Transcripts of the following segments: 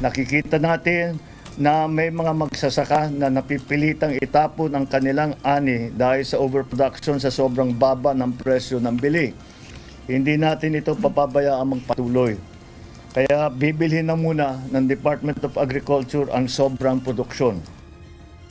Nakikita natin na may mga magsasaka na napipilitang itapon ang kanilang ani dahil sa overproduction sa sobrang baba ng presyo ng bili. Hindi natin ito papabayaang magpatuloy. Kaya bibilhin na muna ng Department of Agriculture ang sobrang produksyon.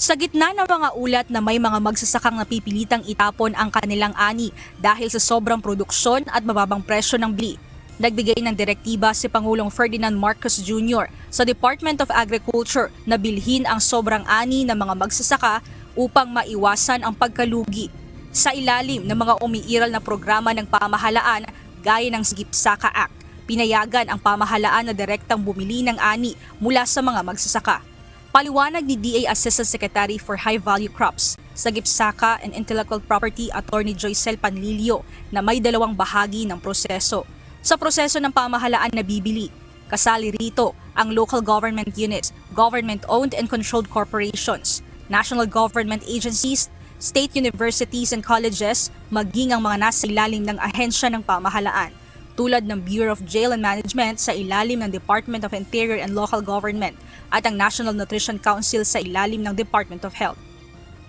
Sa gitna ng mga ulat na may mga magsasakang napipilitang itapon ang kanilang ani dahil sa sobrang produksyon at mababang presyo ng bili, nagbigay ng direktiba si Pangulong Ferdinand Marcos Jr. sa Department of Agriculture na bilhin ang sobrang ani ng mga magsasaka upang maiwasan ang pagkalugi. Sa ilalim ng mga umiiral na programa ng pamahalaan gaya ng GIPSAKA Act, pinayagan ang pamahalaan na direktang bumili ng ani mula sa mga magsasaka. Paliwanag ni DA Assistant Secretary for High Value Crops sa GIPSAKA and Intellectual Property Attorney Joycel Panlilio na may dalawang bahagi ng proseso. Sa proseso ng pamahalaan na bibili, kasali rito ang local government units, government-owned and controlled corporations, national government agencies, state universities and colleges, maging ang mga nasa ilalim ng ahensya ng pamahalaan, tulad ng Bureau of Jail and Management sa ilalim ng Department of Interior and Local Government at ang National Nutrition Council sa ilalim ng Department of Health.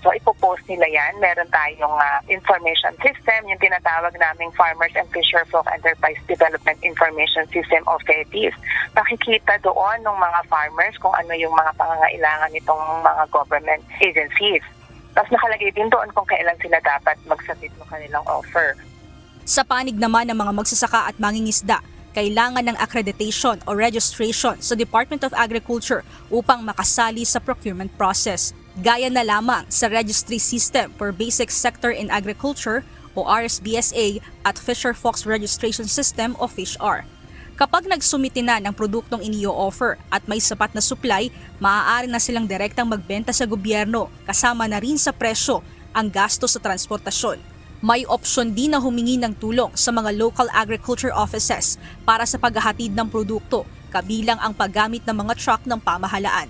So ipopost nila yan. Meron tayong information system, yung tinatawag naming Farmers and Fisherfolk Enterprise Development Information System of FEDIS. Nakikita doon ng mga farmers kung ano yung mga pangangailangan nitong mga government agencies. Tapos nakalagay din doon kung kailan sila dapat magsubmit ng kanilang offer. Sa panig naman ng mga magsasaka at mangingisda, kailangan ng accreditation o registration sa Department of Agriculture upang makasali sa procurement process. Gaya na lamang sa Registry System for Basic Sector in Agriculture o RSBSA at Fisher-Fox Registration System o FishR. Kapag nagsumite na ng produktong iniyo-offer at may sapat na supply, maaari na silang direktang magbenta sa gobyerno kasama na rin sa presyo ang gasto sa transportasyon. May opsyon din na humingi ng tulong sa mga local agriculture offices para sa paghahatid ng produkto, kabilang ang paggamit ng mga truck ng pamahalaan.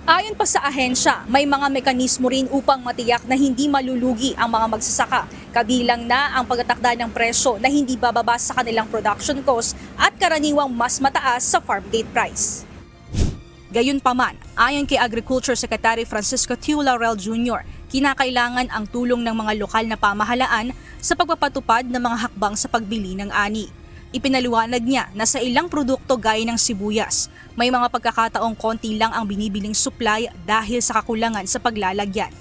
Ayon pa sa ahensya, may mga mekanismo rin upang matiyak na hindi malulugi ang mga magsasaka, kabilang na ang pagtatakda ng presyo na hindi bababa sa kanilang production cost at karaniwang mas mataas sa farm gate price. Gayunpaman, ayon kay Agriculture Secretary Francisco Tiu Laurel Jr., kinakailangan ang tulong ng mga lokal na pamahalaan sa pagpapatupad ng mga hakbang sa pagbili ng ani. Ipinaliwanag niya na sa ilang produkto gaya ng sibuyas, may mga pagkakataong konti lang ang binibiling supply dahil sa kakulangan sa paglalagyan.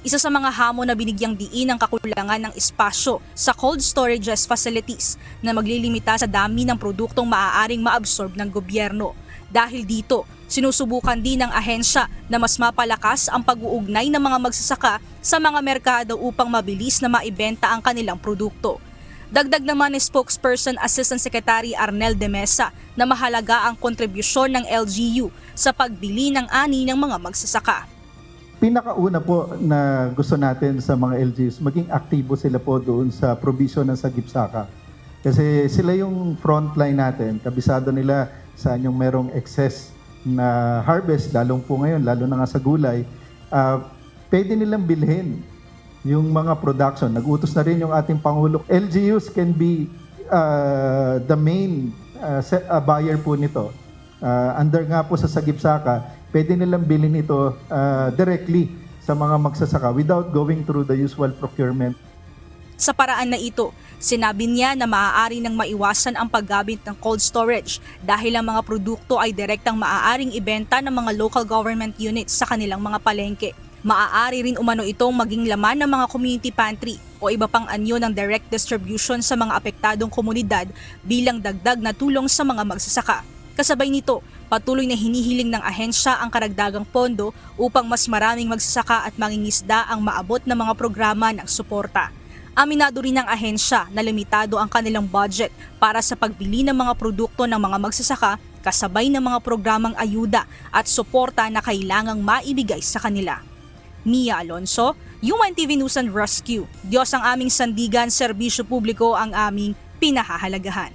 Isa sa mga hamon na binigyang diin ang kakulangan ng espasyo sa cold storages facilities na maglilimita sa dami ng produktong maaaring maabsorb ng gobyerno. Dahil dito, sinusubukan din ng ahensya na mas mapalakas ang pag-uugnay ng mga magsasaka sa mga merkado upang mabilis na maibenta ang kanilang produkto. Dagdag naman ni Spokesperson Assistant Secretary Arnel de Mesa na mahalaga ang kontribusyon ng LGU sa pagbili ng ani ng mga magsasaka. Pinakauna po na gusto natin sa mga LGUs, maging aktibo sila po doon sa provision ng sa GIPSAKA. Kasi sila yung frontline natin, kabisado nila saan yung merong excess na harvest, lalong po ngayon, lalo na nga sa gulay, pwede nilang bilhin yung mga production. Nag-utos na rin yung ating Pangulo. LGUs can be the main buyer po nito. Under nga po sa GIPSAKA, pwede nilang bilhin ito directly sa mga magsasaka without going through the usual procurement. Sa paraan na ito, sinabi niya na maaari nang maiwasan ang paggamit ng cold storage dahil ang mga produkto ay direktang maaaring ibenta ng mga local government units sa kanilang mga palengke. Maaari rin umano itong maging laman ng mga community pantry o iba pang anyo ng direct distribution sa mga apektadong komunidad bilang dagdag na tulong sa mga magsasaka. Kasabay nito, patuloy na hinihiling ng ahensya ang karagdagang pondo upang mas maraming magsasaka at mangingisda ang maabot ng mga programa ng suporta. Aminado rin ng ahensya na limitado ang kanilang budget para sa pagbili ng mga produkto ng mga magsasaka kasabay ng mga programang ayuda at suporta na kailangang maibigay sa kanila. Mia Alonso, UNTV News and Rescue. Diyos ang aming sandigan, serbisyo publiko ang aming pinahahalagahan.